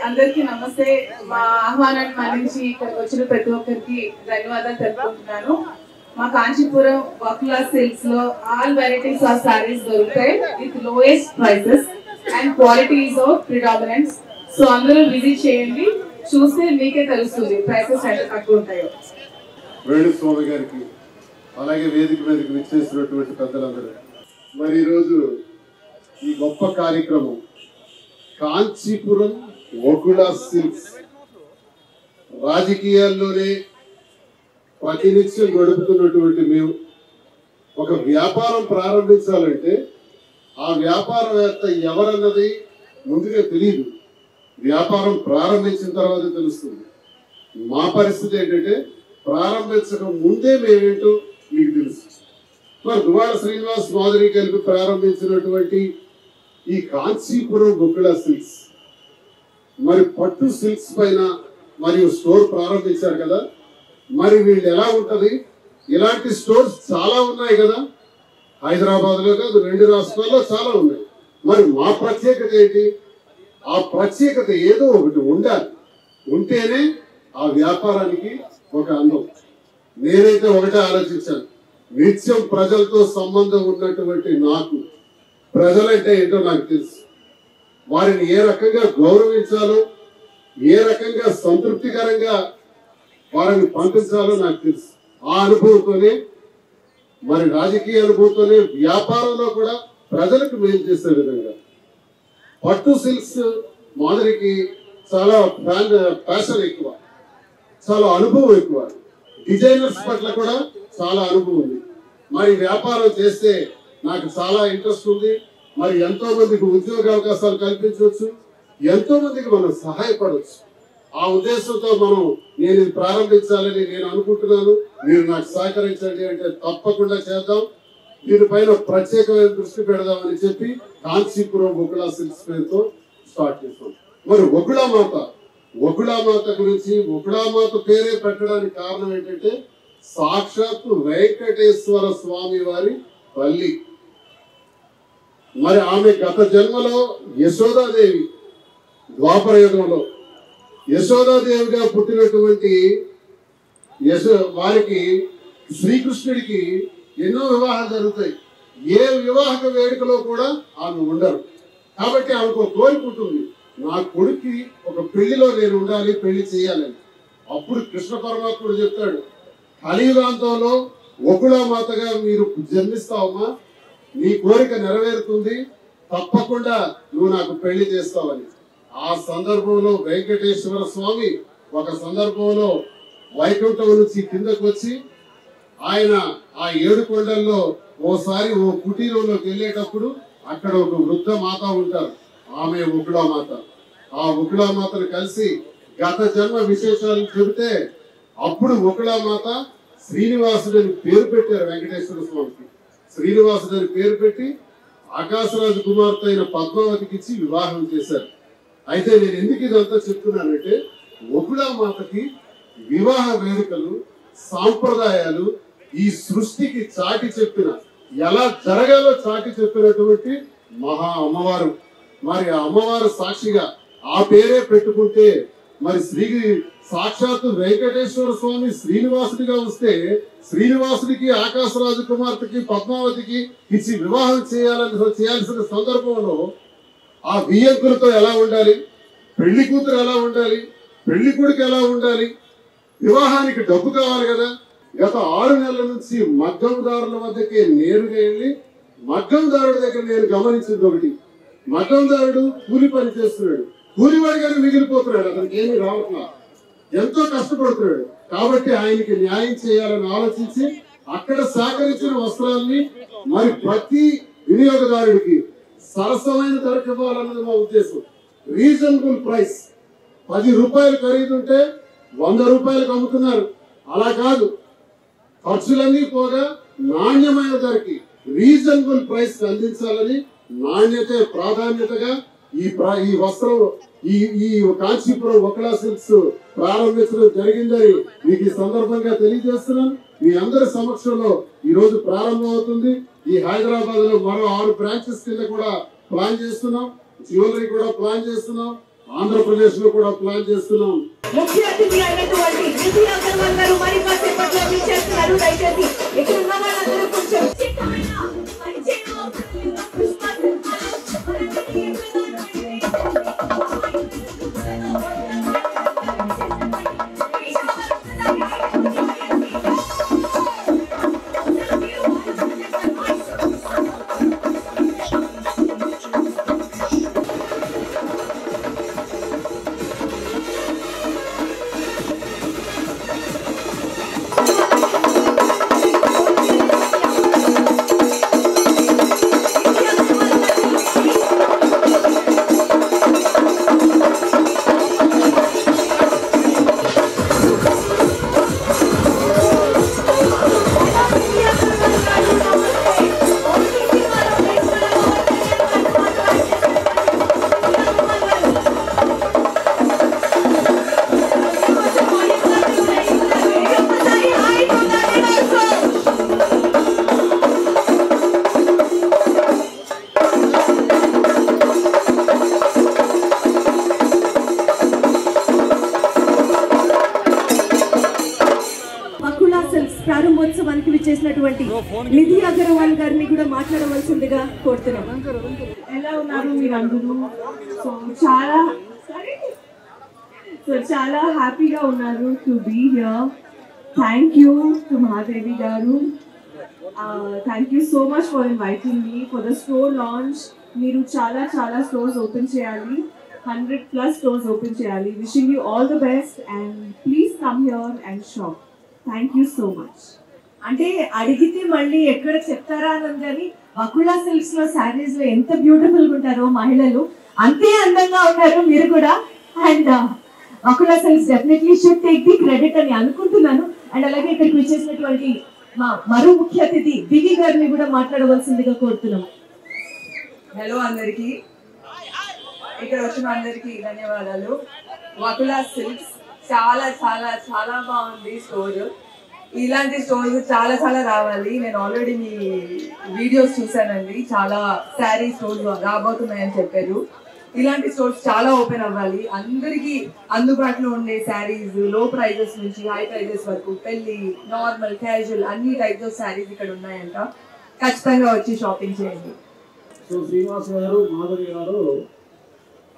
అందరికీ నమస్తే. మా ఆహ్వానాన్ని మన్నించి ఇక్కడికి వచ్చిన ప్రతి ఒక్కరికి ధన్యవాదాలు తెలుపుకుంటున్నాను. మా కాంచీపురం వకులా సిల్క్స్ లో ఆల్ వెరైటీస్ ఆఫ్ సారీస్ దొరుకుతాయి with lowest prices and quality is of predominance. So అందరూ విజిట్ చేయండి, చూస్తే మీకే తెలుస్తుంది ప్రైసెస్ ఎంత తక్కువ ఉంటాయో. వేణుస్వామి గారికి అలాగే వేదిక మీదకి విచ్చేసినటువంటి పెద్దలందరూ మరి ఈరోజు ఈ గొప్ప కార్యక్రమం కాంచీపురం వకులా సిల్క్స్ రాజకీయాల్లోనే ప్రతినిత్యం గడుపుతున్నటువంటి మేము ఒక వ్యాపారం ప్రారంభించాలంటే ఆ వ్యాపారవేత్త ఎవరన్నది ముందుగా తెలియదు, వ్యాపారం ప్రారంభించిన తర్వాత తెలుస్తుంది. మా పరిస్థితి ఏంటంటే ప్రారంభించక ముందే మేమేంటో మీకు తెలుసు. మరి దువాడ శ్రీనివాస్ మాధురి కలిపి ప్రారంభించినటువంటి ఈ కాంచీపురం వకులా సిల్క్స్ మరి పట్టు సిల్క్స్ పైన మరియు స్టోర్ ప్రారంభించారు కదా. మరి వీళ్ళు ఎలా ఉంటది, ఇలాంటి స్టోర్స్ చాలా ఉన్నాయి కదా, హైదరాబాద్ లో కాదు 2 రాష్ట్రాల్లో చాలా ఉన్నాయి. మరి మా ప్రత్యేకత ఏంటి? ఆ ప్రత్యేకత ఏదో ఒకటి ఉండాలి, ఉంటేనే ఆ వ్యాపారానికి ఒక అందం. నేనైతే ఒకటే ఆలోచించాను, నిత్యం ప్రజలతో సంబంధం ఉన్నటువంటి నాకు ప్రజలంటే ఏంటో నాకు తెలుసు. వారిని ఏ రకంగా గౌరవించాలో, ఏ రకంగా సంతృప్తికరంగా వారిని పంపించాలో నాకు తెలుసు. ఆ అనుభవంతోనే మరి రాజకీయ అనుభవంతోనే వ్యాపారంలో కూడా ప్రజలకు మేలు చేసే విధంగా పట్టు సిల్క్స్ మాదిరికి చాలా ప్యాషన్ ఎక్కువ, చాలా అనుభవం ఎక్కువ, డిజైనర్స్ పట్ల కూడా చాలా అనుభవం ఉంది. మరి వ్యాపారం చేస్తే నాకు చాలా ఇంట్రెస్ట్ ఉంది. మరి ఎంతో మందికి ఉద్యోగ అవకాశాలు కల్పించవచ్చు, ఎంతో మందికి మనం సహాయపడవచ్చు. ఆ ఉద్దేశంతో నేను ఇది ప్రారంభించాలని నేను అనుకుంటున్నాను. మీరు నాకు సహకరించండి అంటే తప్పకుండా చేద్దాం. దీనిపైన ప్రత్యేకమైన దృష్టి పెడదామని చెప్పి కాంచీపురం వకులా సిల్క్స్ పేరుతో స్టార్ట్ చేస్తాం. మరి వకులా మాత గురించి వకులా మాత పేరే పెట్టడానికి కారణం ఏంటంటే సాక్షాత్తు వెంకటేశ్వర స్వామి వారి తల్లి. మరి ఆమె గత జన్మలో యశోదాదేవి, ద్వాపర యుగంలో యశోదాదేవిగా పుట్టినటువంటి వారికి శ్రీకృష్ణుడికి ఎన్నో వివాహాలు జరుగుతాయి. ఏ వివాహక వేడుకలో కూడా ఆమె ఉండరు. కాబట్టి ఆమెకు ఒక కోరిక ఉంటుంది, నా కొడుక్కి ఒక పెళ్లిలో నేను ఉండాలి, పెళ్లి చేయాలని. అప్పుడు కృష్ణ పరమాత్ముడు చెప్తాడు, కలియుగాంతంలో వకులా మాతగా మీరు జన్మిస్తావమ్మా, నీ కోరిక నెరవేరుతుంది, తప్పకుండా నువ్వు నాకు పెళ్లి చేస్తావని. ఆ సందర్భంలో వెంకటేశ్వర స్వామి ఒక సందర్భంలో వైకుంఠం నుంచి కిందకు వచ్చి ఆయన ఆ 7 కొండల్లో ఓసారి ఓ కుటీరంలోకి వెళ్ళేటప్పుడు అక్కడ ఒక వృద్ధ మాత ఉంటారు, ఆమె వకులా మాత. ఆ వకులా మాతను కలిసి గత జన్మ విశేషాలను చెబితే అప్పుడు వకులా మాత శ్రీనివాసుడు అని పేరు పెట్టారు వెంకటేశ్వర స్వామికి. శ్రీనివాసుడు అని పేరు పెట్టి ఆకాశరాజు కుమార్తె అయిన పద్మావతికి ఇచ్చి వివాహం చేశారు. అయితే నేను ఎందుకు ఇదంతా చెప్తున్నానంటే వకులా మాతకి వివాహ వేడుకలు, సాంప్రదాయాలు ఈ సృష్టికి చాటి చెప్పిన, ఎలా జరగాలో చాటి చెప్పినటువంటి మహా అమ్మవారు. మరి ఆ అమ్మవారు సాక్షిగా ఆ పేరే పెట్టుకుంటే మరి సాక్షాత్తు వెంకటేశ్వర స్వామి శ్రీనివాసుడిగా వస్తే శ్రీనివాసుడికి ఆకాశరాజు కుమార్తెకి పద్మావతికి ఇచ్చి వివాహం చేయాల్సిన సందర్భంలో ఆ వియ్యంకులతో ఎలా ఉండాలి, పెళ్లి కూతురు ఎలా ఉండాలి, పెళ్లి కొడుకు ఎలా ఉండాలి, వివాహానికి డబ్బు కావాలి కదా. గత 6 నెలల నుంచి మగ్గందారుల వద్దకే నేరుగా వెళ్ళి మగ్గందారుడి దగ్గర నేను గమనించింది ఒకటి, మగ్గందారుడు కూలి పని చేస్తున్నాడు, కూలివాడిగానే మిగిలిపోతున్నాడు, అతనికి ఏమీ రావట్లా, ఎంతో కష్టపడుతున్నాడు. కాబట్టి ఆయనకి న్యాయం చేయాలని ఆలోచించి అక్కడ సేకరించిన వస్త్రాన్ని మరి ప్రతి వినియోగదారుడికి సరసమైన ధరకు ఇవ్వాలన్నది మా ఉద్దేశం. రీజనబుల్ ప్రైస్, 10 రూపాయలు ఖరీదుంటే 100 రూపాయలకు అమ్ముతున్నారు. అలా కాదు, ఖర్చులన్నీ పోగా నాణ్యమైన ధరకి రీజనబుల్ ప్రైస్ అందించాలని నాణ్యతే ప్రాధాన్యతగా ఈ వస్త్రం ఈ కాంచీపురం వకులా సిల్క్స్ ప్రారంభించడం జరిగిందని మీకు ఈ సందర్భంగా తెలియజేస్తున్నాను. మీ అందరి సమక్షంలో ఈ రోజు ప్రారంభం అవుతుంది. ఈ హైదరాబాద్ లో మరో 6 బ్రాంచెస్ కింద కూడా ప్లాన్ చేస్తున్నాం, జ్యువెలరీ కూడా ప్లాన్ చేస్తున్నాం. ఆంధ్రప్రదేశ్ లో కూడా ప్లాన్ చేస్తున్నాం. ముఖ్య అతిథి అయినటువంటి నిధి అగర్వాల్ గారు మరి కాసేపట్లో విచ్చేస్తున్నారు. దయచేసి ఇక్కడ ఉన్న వాళ్ళందరూ కొంచెం ప్రారంభోత్సవానికి విచ్చేసినటువంటి నిధి అగర్వాల్ గారిని కూడా మాట్లాడవలసిందిగా కోరుతున్నాం. ఎలా ఉన్నారు మీరందరూ? చాలా హ్యాపీగా ఉన్నారు to be here. Thank you to Mahadevi garu. Thank you so much for inviting me for the store launch. మీరు చాలా స్టోర్స్ ఓపెన్ చేయాలి, 100+ స్టోర్స్ ఓపెన్ చేయాలి. Wishing you all the best and please come here and shop. Thank you so much. అంటే అడిగితే మళ్ళీ ఎక్కడ చెప్తారా అని కానీ వకులా సిల్క్స్ లో శారీస్ లో ఎంత బ్యూటిఫుల్ గా ఉంటారో మహిళలు, అంతే అందంగా ఉన్నారు మీరు కూడా. And Vakula silks definitely should take the credit అని అనుకుంటున్నాను. అండ్ అలాగే ఇక్కడికి వచ్చేసినటువంటి మా మరో ముఖ్య అతిథి దివి గారిని కూడా మాట్లాడవలసిందిగా కోరుతున్నాం. హలో అందరికి, ఇక్కడ వచ్చిన అందరికి ధన్యవాదాలు. వకులా సిల్క్స్ చాలా బాగుంది స్టోర్. ఇలాంటి స్టోర్స్ చాలా రావాలి. నేను ఆల్రెడీ మీ వీడియోస్ చూసానండి, చాలా శారీ స్టోర్స్ రాబోతున్నాయని చెప్పారు. ఇలాంటి స్టోర్స్ చాలా ఓపెన్ అవ్వాలి. అందరికీ అందుబాటులో ఉండే శారీస్, లో ప్రైజెస్ నుంచి హై ప్రైజెస్ వరకు, పెళ్లి, నార్మల్, క్యాజువల్ అన్ని టైప్స్ ఆఫ్ శారీస్ ఇక్కడ ఉన్నాయంట. ఖచ్చితంగా వచ్చి షాపింగ్ చేయండి. సో శ్రీనివాస్ గారు, మాధురి గారు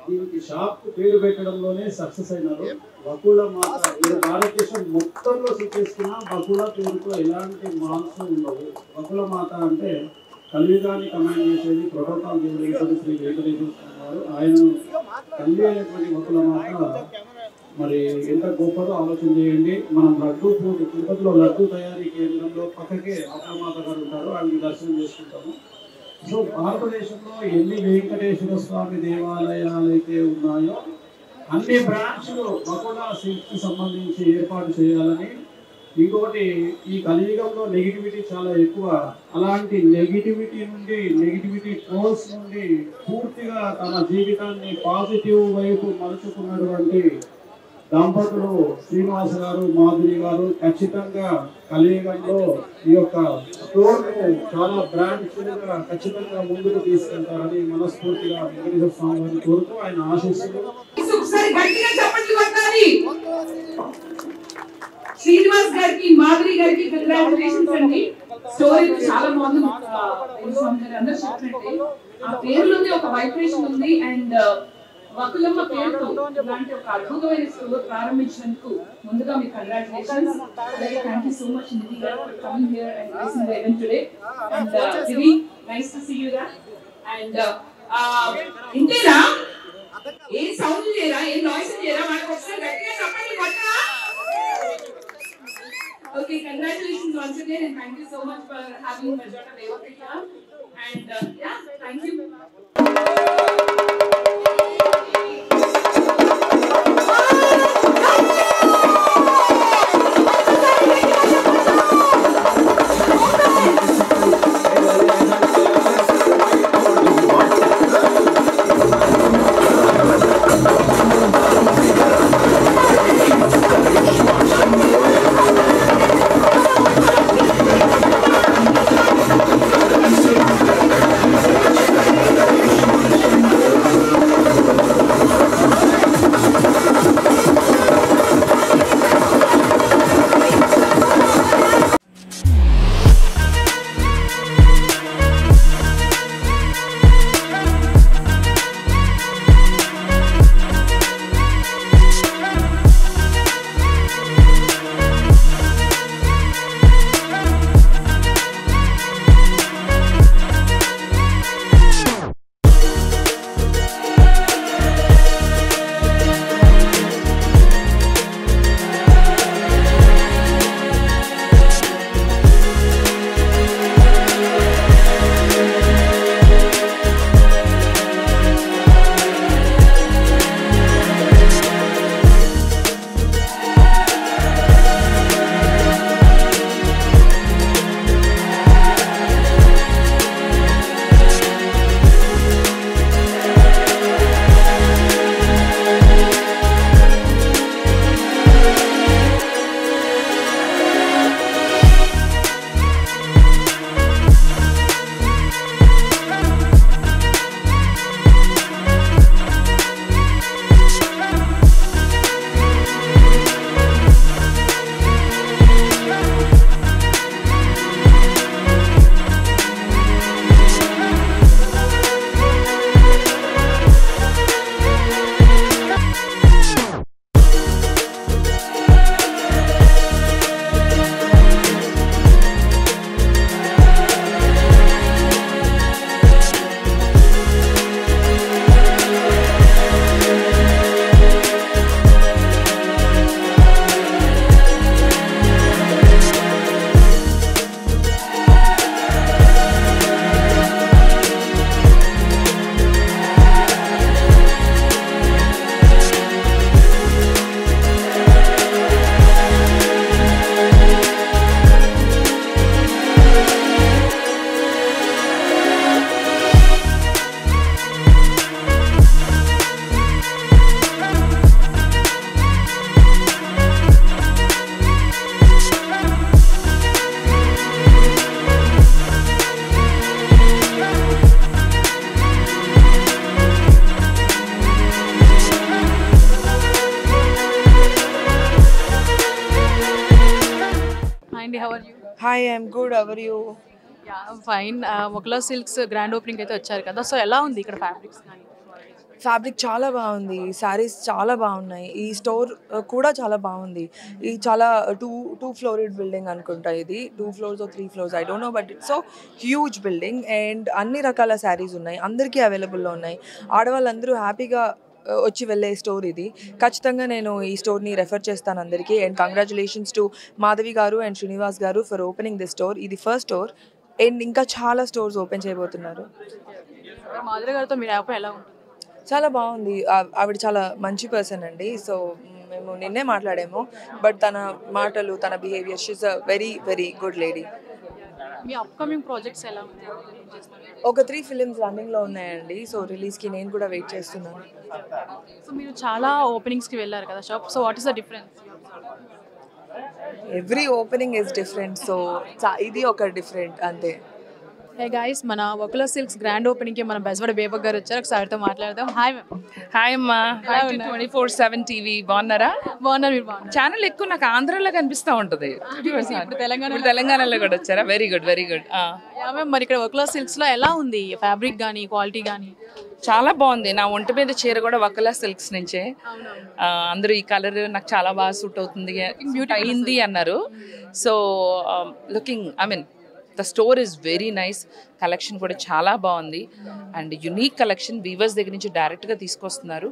దీనికి షాప్ పేరు పెట్టడంలోనే సక్సెస్ అయినారు. వకులా మాత మీరు భారతదేశం మొత్తంలో చూసేసుకున్న వకులా పేరుతో ఎలాంటి మాల్స్ ఉండవు. వకులా మాత అంటే కలియుగాన్ని కమాండ్ చేసేది ప్రోటోకాల్ దేవుడు శ్రీ వెంకటేశ్వర స్వామి వారు. ఆయన తల్లి అయినటువంటి వకులా మాత మరి ఎంత గొప్పదో ఆలోచన చేయండి. మనం లడ్డూ తిరుపతిలో లడ్డూ తయారీ కేంద్రంలో పక్కకే వకులా మాత గారు ఉంటారు, ఆయనకి దర్శనం చేసుకుంటాము. సో భారతదేశంలో ఎన్ని వెంకటేశ్వర స్వామి దేవాలయాలు అయితే ఉన్నాయో అన్ని బ్రాంచ్లు వకులా సిల్క్కి సంబంధించి ఏర్పాటు చేయాలని. ఇంకొకటి, ఈ కలియుగంలో నెగిటివిటీ చాలా ఎక్కువ. అలాంటి నెగిటివిటీ ట్రోల్స్ నుండి పూర్తిగా తన జీవితాన్ని పాజిటివ్ వైపు మలుచుకున్నటువంటి దంపతులు శ్రీనివాస్ గారు, మాధురి గారు ఖచ్చితంగా కలియుగంలో ఈ యొక్క స్టోర్ను చాలా బ్రాండ్గా ఖచ్చితంగా ముందుకు తీసుకెళ్తారని మనస్ఫూర్తిగా వెంకటేశ్వర స్వామి గారిని కోరుతూ ఆయన ఆశీస్సులు. శ్రీనివాస్ గారికి, మాధురి గారికి కంగ్రాచులేషన్స్ అండి. స్టోరీ చాలా బాగుంది. అందరూ చెప్పినట్టే ఆ పేరులోనే ఒక వైబ్రేషన్ ఉంది. అండ్ వకులమ్మ పేరుతో ఇలాంటి ఒక అద్భుతమైన స్టోర్ ప్రారంభించినందుకు ముందుగా మీకు కంగ్రాచులేషన్స్. అలాగే thank you so much Nidhi గారు for coming here and gracing the event today. And Divi, nice to see you రా. అండ్ ఇంతేనా, ఏం సౌండ్ చేయరా, ఏం నాయిస్ చేయరా, మనకు ఒకసారి గట్టిగా చెప్పండి కొట్టరా. Okay, congratulations once again and thank you so much for having Majota Devaki here. And yeah, thank you. Hi, I'm good. How are you? Fine. Vakula silks grand opening అయితే వచ్చారు కదా, సో ఎలా ఉంది ఇక్కడ ఫ్యాబ్రిక్స్ కానీ? ఫ్యాబ్రిక్ చాలా బాగుంది, శారీస్ చాలా బాగున్నాయి. ఈ స్టోర్ కూడా చాలా బాగుంది. ఈ చాలా టూ ఫ్లోరెడ్ బిల్డింగ్ అనుకుంటా, ఇది 2 floors or 3 floors, I don't know, but it's so huge building and అన్ని రకాల శారీస్ ఉన్నాయి, అందరికీ అవైలబుల్లో ఉన్నాయి. ఆడవాళ్ళందరూ హ్యాపీగా వచ్చి వెళ్ళే స్టోర్ ఇది. ఖచ్చితంగా నేను ఈ స్టోర్ని రెఫర్ చేస్తాను అందరికీ. అండ్ కంగ్రాచులేషన్స్ టు మాధవి గారు అండ్ శ్రీనివాస్ గారు ఫర్ ఓపెనింగ్ దిస్ స్టోర్. ఇది ఫస్ట్ స్టోర్ అండ్ ఇంకా చాలా స్టోర్స్ ఓపెన్ చేయబోతున్నారు. మాధురి గారితో మీరు యాప్ ఎలా ఉంటుంది? చాలా బాగుంది. ఆవిడ చాలా మంచి పర్సన్ అండి. సో మేము నిన్నే మాట్లాడాము, బట్ తన మాటలు, తన behaviour, she is a very very good lady. మీ అప్కమింగ్ ప్రాజెక్ట్స్ ఎలా ఉన్నాయి? ఒక 3 films రన్నింగ్లో ఉన్నాయండి. సో రిలీజ్కి నేను కూడా వెయిట్ చేస్తున్నాను. సో మీరు చాలా ఓపెనింగ్స్కి వెళ్ళారు కదా shop, so what is the difference? Every opening is different, so ఇది ఒక డిఫరెంట్ అంతే. హే గైస్, మన వకులా సిల్క్స్ గ్రాండ్ ఓపెనింగ్కి మన బెజవాడ బేబక్ గారు వచ్చారు. ఒకసారితో మాట్లాడదాం. Hi ma'am. హాయ్ అమ్మా. 24/7 టీవీ బాగున్నారా? బాగున్నారు, మీరు బాగున్నారు? ఛానల్ ఎక్కువ నాకు ఆంధ్రాలో కనిపిస్తూ ఉంటుంది. తెలంగాణలో కూడా వచ్చారా? Very good, very good. Ma'am, మరి ఇక్కడ వకులా సిల్క్స్లో ఎలా ఉంది ఫ్యాబ్రిక్ కానీ క్వాలిటీ కానీ? చాలా బాగుంది. నా ఒంటి మీద చీర కూడా వకులా సిల్క్స్ నుంచే. అందరూ ఈ కలర్ నాకు చాలా బాగా సూట్ అవుతుంది అయింది అన్నారు. So looking, I mean the store is very nice. Collection కూడా చాలా బాగుంది అండ్ యునీక్ కలెక్షన్ వీవర్స్ దగ్గర నుంచి డైరెక్ట్గా తీసుకొస్తున్నారు.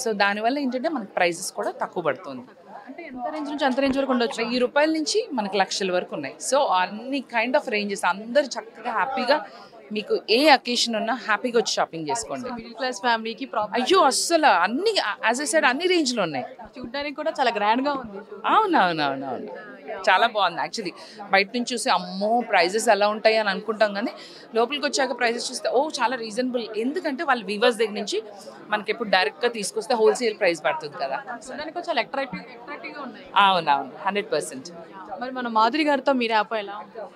సో దానివల్ల ఏంటంటే మనకి ప్రైజెస్ కూడా తక్కువ పడుతుంది. అంటే ఎంత రేంజ్ నుంచి అంత రేంజ్ వరకు ఉండొచ్చు? ₹1000 నుంచి మనకి లక్షల వరకు ఉన్నాయి. సో అన్ని కైండ్ ఆఫ్ రేంజెస్, అందరూ చక్కగా హ్యాపీగా, మీకు ఏ అకేషన్ ఉన్నా హ్యాపీగా వచ్చి షాపింగ్ చేసుకోండి. మిడిల్ క్లాస్ ఫ్యామిలీకి అయ్యో అస్సలు అన్ని, యాజ్ ఐ సెడ్, అన్ని రేంజ్లో ఉన్నాయి. చూడడానికి కూడా చాలా గ్రాండ్గా ఉంది. అవునవునవునవును, చాలా బాగుంది. యాక్చువల్లీ బయట నుంచి చూసి అమ్మో ప్రైజెస్ ఎలా ఉంటాయి అని అనుకుంటాం, కానీ లోపలికి వచ్చాక ప్రైజెస్ చూస్తే చాలా రీజనబుల్. ఎందుకంటే వాళ్ళు వీవర్స్ దగ్గర నుంచి మనకి ఎప్పుడు డైరెక్ట్గా తీసుకొస్తే హోల్సేల్ ప్రైస్ పడుతుంది కదా. చూడడానికి చాలా అట్రాక్టివ్గా ఉన్నాయి. అవునవును, 100%. మరి మన మాధురి గారితో మీరు యాప్ ఎలా ఉంటుంది?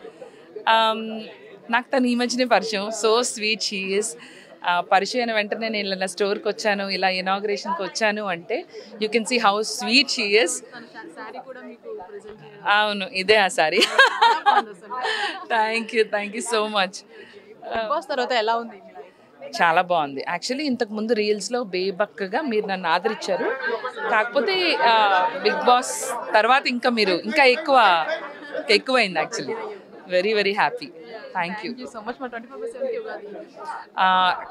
నాకు తను ఈ మధ్యనే పరిచయం. So sweet she is. పరిచయం అయిన వెంటనే నేను ఇలా స్టోర్కి వచ్చాను, ఇలా ఇనాగ్రేషన్కి వచ్చాను అంటే you can see how sweet she is. అవును, ఇదే ఆ sari. Thank you so much. తర్వాత ఎలా ఉంది? చాలా బాగుంది. యాక్చువల్లీ ఇంతకుముందు రీల్స్లో బేబక్కగా మీరు నన్ను ఆదరించారు, కాకపోతే బిగ్ బాస్ తర్వాత ఇంకా మీరు ఇంకా ఎక్కువైంది. Actually very very happy. Thank you so much.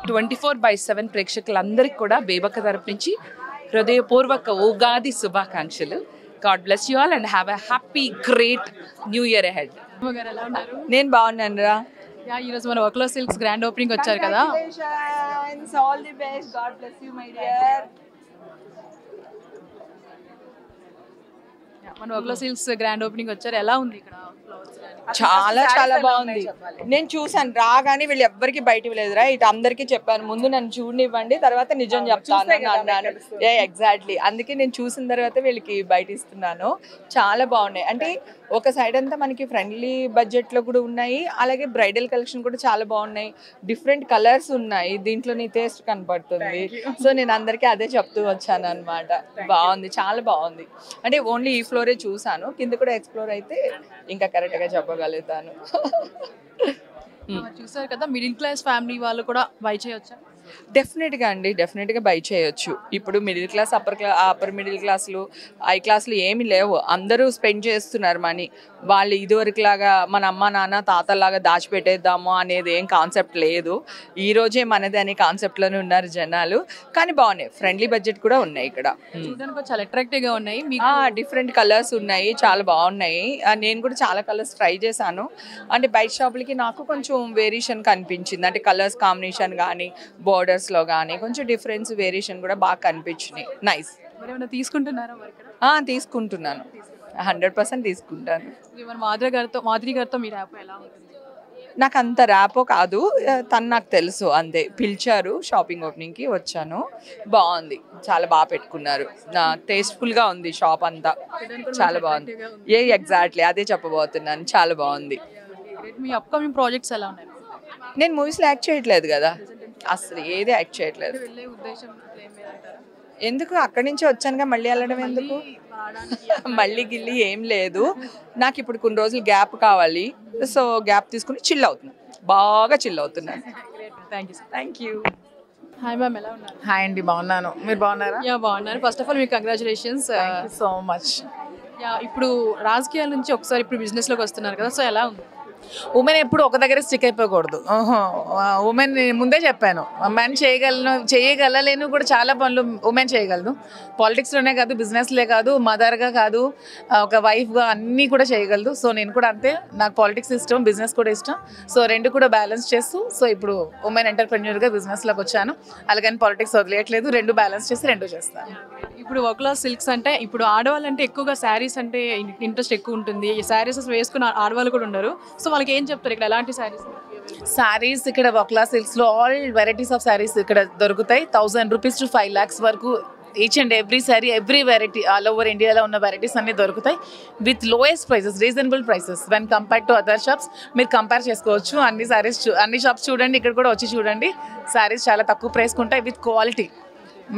24/7 ప్రేక్షకులందరికీ కూడా బేబక్క తరపు నుంచి హృదయపూర్వక ఉగాది శుభాకాంక్షలు. God bless you all and have a happy great new year ahead. నేను బాగున్నాను రా. ఈరోజు మన వకులా సిల్క్స్ గ్రాండ్ ఓపెనింగ్ వచ్చారు కదా. All the best. God bless you my dear. మన వకులా సిల్క్స్ గ్రాండ్ ఓపెనింగ్ వచ్చారు, ఎలా ఉంది ఇక్కడ? చాలా చాలా బాగుంది. నేను చూసాను రాగానే, వీళ్ళు ఎవ్వరికి బయట లేదురా, ఇటు అందరికీ చెప్పాను, ముందు నన్ను చూడనివ్వండి తర్వాత నిజం చెప్తాను అన్నాను. ఎగ్జాక్ట్లీ, అందుకే నేను చూసిన తర్వాత వీళ్ళకి బయట ఇస్తున్నాను. చాలా బాగున్నాయి. అంటే ఒక సైడ్ అంతా మనకి ఫ్రెండ్లీ బడ్జెట్లో కూడా ఉన్నాయి, అలాగే బ్రైడల్ కలెక్షన్ కూడా చాలా బాగున్నాయి. డిఫరెంట్ కలర్స్ ఉన్నాయి, దీంట్లో నీ టేస్ట్ కనపడుతుంది. సో నేను అందరికీ అదే చెప్తూ వచ్చాను అనమాట. బాగుంది, చాలా బాగుంది. అంటే ఓన్లీ ఈ ఫ్లోరే చూసాను, కింద కూడా ఎక్స్ప్లోర్ అయితే ఇంకా కరెక్ట్గా చెప్పగలుగుతాను. చూసారు కదా, మిడిల్ క్లాస్ ఫ్యామిలీ వాళ్ళు కూడా బై చేయొచ్చా? డెఫినెట్గా అండి, డెఫినెట్గా బై చేయొచ్చు. ఇప్పుడు మిడిల్ క్లాస్, అప్పర్ మిడిల్ క్లాసులు, హై క్లాసులు ఏమీ లేవు, అందరూ స్పెండ్ చేస్తున్నారు మనీ. వాళ్ళు ఇదివరకులాగా మన అమ్మ నాన్న తాతలాగా దాచిపెట్టేద్దాము అనేది ఏం కాన్సెప్ట్ లేదు. ఈ రోజే మనది అనే కాన్సెప్ట్లోనే ఉన్నారు జనాలు. కానీ బాగున్నాయి, ఫ్రెండ్లీ బడ్జెట్ కూడా ఉన్నాయి ఇక్కడ. చాలా అట్రాక్టివ్గా ఉన్నాయి, డిఫరెంట్ కలర్స్ ఉన్నాయి, చాలా బాగున్నాయి. నేను కూడా చాలా కలర్స్ ట్రై చేశాను. అంటే బయట షాపులకి నాకు కొంచెం వేరియేషన్ కనిపించింది. అంటే కలర్స్ కాంబినేషన్ కానీ బోర్డర్స్లో కానీ కొంచెం డిఫరెన్స్, వేరియేషన్ కూడా బాగా కనిపించినాయి. నైస్. తీసుకుంటున్నారా? తీసుకుంటున్నాను, 100% తీసుకుంటాను. మాధురి గారితో మీరు యాప్ ఎలా ఉంటుంది? నాకు అంత ర్యాపో కాదు, తను నాకు తెలుసు అంతే. పిలిచారు షాపింగ్ ఓపెనింగ్కి, వచ్చాను. బాగుంది, చాలా బాగా పెట్టుకున్నారు. టేస్ట్ఫుల్గా ఉంది షాప్ అంతా, చాలా బాగుంది. ఎగ్జాక్ట్లీ అదే చెప్పబోతున్నాను, చాలా బాగుంది. మీ అప్కమింగ్ ప్రాజెక్ట్స్ ఎలా ఉన్నాయి? నేను మూవీస్లో యాక్ట్ చేయట్లేదు కదా, అసలు ఏది యాక్ట్ చేయట్లేదు. ఎందుకు, అక్కడి నుంచి వచ్చానుగా, మళ్ళీ వెళ్ళడం ఎందుకు? మళ్ళీ గిల్లి ఏం లేదు. నాకు ఇప్పుడు కొన్ని రోజులు గ్యాప్ కావాలి, సో గ్యాప్ తీసుకుని చిల్ అవుతుంది, బాగా చిల్ అవుతున్నాను. Thank you. హాయ్ మ్యామ్, ఎలా ఉన్నారు? హాయ్ అండి, బాగున్నాను. మీరు బాగున్నారా? యా బాగున్నాను. ఫస్ట్ ఆఫ్ ఆల్ మీకు కంగ్రాచులేషన్స్. So much. యా ఇప్పుడు రాజకీయాల నుంచి ఒకసారి ఇప్పుడు బిజినెస్లోకి వస్తున్నారు కదా, సో ఎలా ఉంది? ఉమెన్ ఎప్పుడు ఒక దగ్గర స్టిక్ అయిపోకూడదు. ఉమెన్ ముందే చెప్పాను, మెన్ చేయగలలేను కూడా చాలా పనులు ఉమెన్ చేయగలదు. పాలిటిక్స్లోనే కాదు, బిజినెస్లే కాదు, మదర్గా కాదు, ఒక వైఫ్గా అన్నీ కూడా చేయగలదు. సో నేను కూడా అంతే, నాకు పాలిటిక్స్ ఇష్టం, బిజినెస్ కూడా ఇష్టం. సో రెండు కూడా బ్యాలెన్స్ చేస్తూ, సో ఇప్పుడు ఉమెన్ ఎంటర్ప్రెన్యూర్గా బిజినెస్లోకి వచ్చాను. అలాగని పాలిటిక్స్ వదిలేయట్లేదు, రెండు బ్యాలెన్స్ చేసి రెండు చేస్తాను. ఇప్పుడు వకులా సిల్క్స్ అంటే ఇప్పుడు ఆడవాళ్ళంటే ఎక్కువగా శారీస్ అంటే ఇంట్రెస్ట్ ఎక్కువ ఉంటుంది. శారీస్ వేసుకున్న ఆడవాళ్ళు కూడా ఉండరు. సో వాళ్ళకి ఏం చెప్తారు, ఇక్కడ ఎలాంటి శారీస్? ఇక్కడ వకులా సిల్క్స్లో ఆల్ వెరైటీస్ ఆఫ్ శారీస్ ఇక్కడ దొరుకుతాయి. 1000 రూపీస్ to 5 lakhs వరకు each and every sari, every variety all over ఇండియాలో ఉన్న వెరైటీస్ అన్నీ దొరుకుతాయి with lowest prices, reasonable prices when compare to other shops. మీరు కంపేర్ చేసుకోవచ్చు. అన్ని శారీస్ అన్ని షాప్స్ చూడండి, ఇక్కడ కూడా వచ్చి చూడండి. శారీస్ చాలా తక్కువ ప్రైస్కి ఉంటాయి with quality.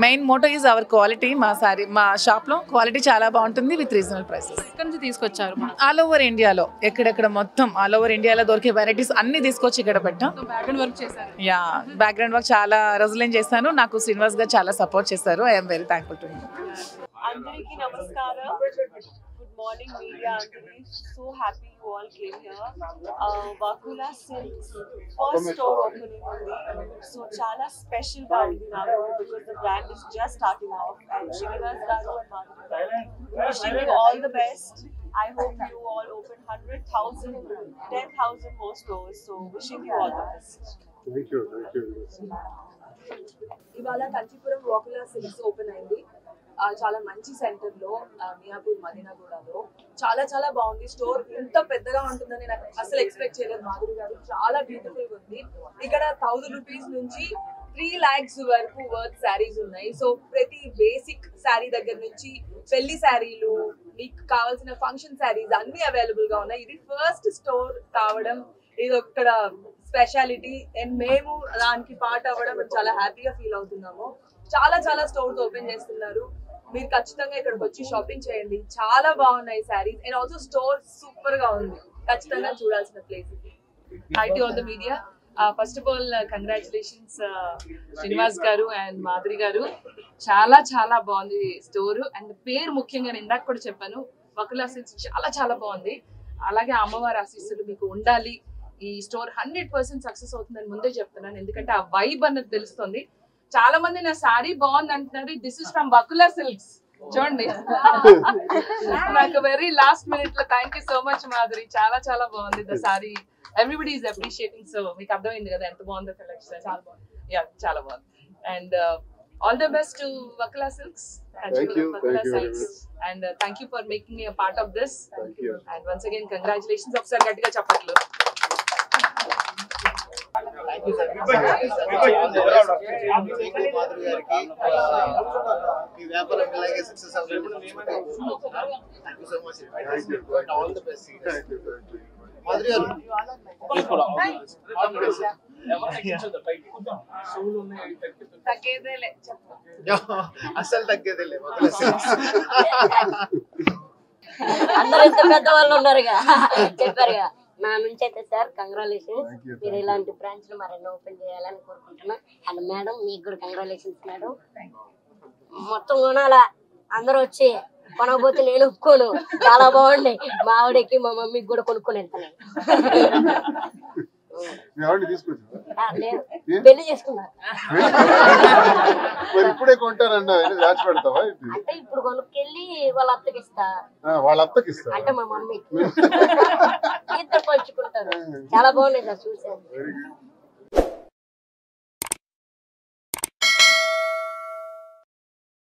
Main motto is our quality. మా షాప్లో క్వాలిటీ చాలా బాగుంటుంది విత్ రీజనబుల్ ప్రైసెస్. ఎక్కడి నుంచి తీసుకొచ్చారు? ఆల్ ఓవర్ ఇండియాలో, ఎక్కడెక్కడ మొత్తం ఆల్ ఓవర్ ఇండియాలో దొరికే వెరైటీస్ అన్ని తీసుకొచ్చి ఇక్కడ పెట్టాం. బ్యాక్గ్రౌండ్ వర్క్ చేశారు? యా, బ్యాక్గ్రౌండ్ వర్క్ చాలా రోజులేం చేస్తాను. నాకు శ్రీనివాస్ గారు చాలా సపోర్ట్ చేస్తారు. I'm very thankful to him. అందరికీ నమస్కారం. గుడ్ మార్నింగ్ మీడియా అందరికీ. So happy you all came here. Vakula silks first store opening ఉంది. సో చాలా స్పెషల్ గా ఉంది నాకు, because the brand is just starting off. And Srinivas garu and Madhuri garu, wishing you all the best. I hope you all open 100,000, 10,000 more stores. So wishing you all the best. Thank you. ఇవాళ Kanchipuram వకులా silks open అయింది. చాలా మంచి centre లో, మియాపూర్ మదీనాగూడలో. చాలా చాలా బాగుంది store. ఇంత పెద్దగా ఉంటుందని నాకు అసలు ఎక్స్పెక్ట్ చేయలేదు. మాధురి గారు చాలా బ్యూటిఫుల్ గా ఉంది. ఇక్కడ 1000 రూపీస్ నుంచి 3 lakhs వరకు వర్త్ శారీస్ ఉన్నాయి. సో ప్రతి బేసిక్ శారీ దగ్గర నుంచి పెళ్లి శారీలు, మీకు కావాల్సిన ఫంక్షన్ శారీస్ అన్ని అవైలబుల్ గా ఉన్నాయి. ఇది ఫస్ట్ స్టోర్ కావడం ఇది ఒక్కడ స్పెషాలిటీ. అండ్ మేము దానికి పార్ట్ అవ్వడం చాలా హ్యాపీగా ఫీల్ అవుతున్నాము. చాలా చాలా స్టోర్స్ ఓపెన్ చేస్తున్నారు. మీరు ఖచ్చితంగా ఇక్కడికి వచ్చి షాపింగ్ చేయండి. చాలా బాగున్నాయి saris. And also store super గా ఉంది. ఖచ్చితంగా చూడాల్సిన place. High to all the media. First of all congratulations Srinivas garu and Madhuri గారు. చాలా చాలా బాగుంది స్టోర్. అండ్ పేరు ముఖ్యంగా నేను ఇందాక కూడా చెప్పాను, వకులా సిల్క్స్ చాలా చాలా బాగుంది. అలాగే అమ్మవారి ఆశీస్సులు మీకు ఉండాలి. ఈ స్టోర్ 100% సక్సెస్ అవుతుందని ముందే చెప్తున్నాను, ఎందుకంటే ఆ వైబ్ అన్నది తెలుస్తుంది. చాలా మంది నా శారీ బాగుంది అంటున్నారు. This is from Vakula silks. చూడండి, నాకు వెరీ లాస్ట్ మినిట్ లో thank you so much Madhuri. చాలా చాలా బాగుంది the sari. Everybody is appreciating. So మీకు అర్థమైంది కదా ఎంత బాగుందో కలెక్షన్. చాలా బాగుంది. యా, చాలా బాగుంది. And all the best to Vakula silks. And thank you for making me a part of this. And once again congratulations. ఒకసారి గట్టిగా చెప్పట్లు. అసలు తగ్గేదేలే. అందరూ ఎంత పెద్దవాళ్ళు ఉన్నారుగా, చెప్పారుగా. నా నుంచి అయితే సార్ కంగ్రాచులేషన్స్. మీరు ఇలాంటి బ్రాంచ్లు మరెన్నో ఓపెన్ చేయాలని కోరుకుంటున్నా. అండ్ మేడం మీకు కూడా కంగ్రాచులేషన్స్ మేడం. మొత్తం కొనాలా, అందరూ వచ్చి కొనకపోతే నేను ఒప్పుకోను. చాలా బాగుండే. మా ఆవిడకి మా మమ్మీకి కూడా కొనుక్కొని వెళ్తాను. పెళ్లి చేసుకున్నా. ఇప్పుడే కొంటానన్నా దాచి పెడతావా? అంటే ఇప్పుడు కొనుక్కెళ్ళి వాళ్ళ అత్తకి ఇస్తా. వాళ్ళ అత్తకి ఇస్తా అంటే మా మమ్మీ ఇద్దరు పంచుకుంటారు. చాలా బాగున్నాయి సార్, చూసాను.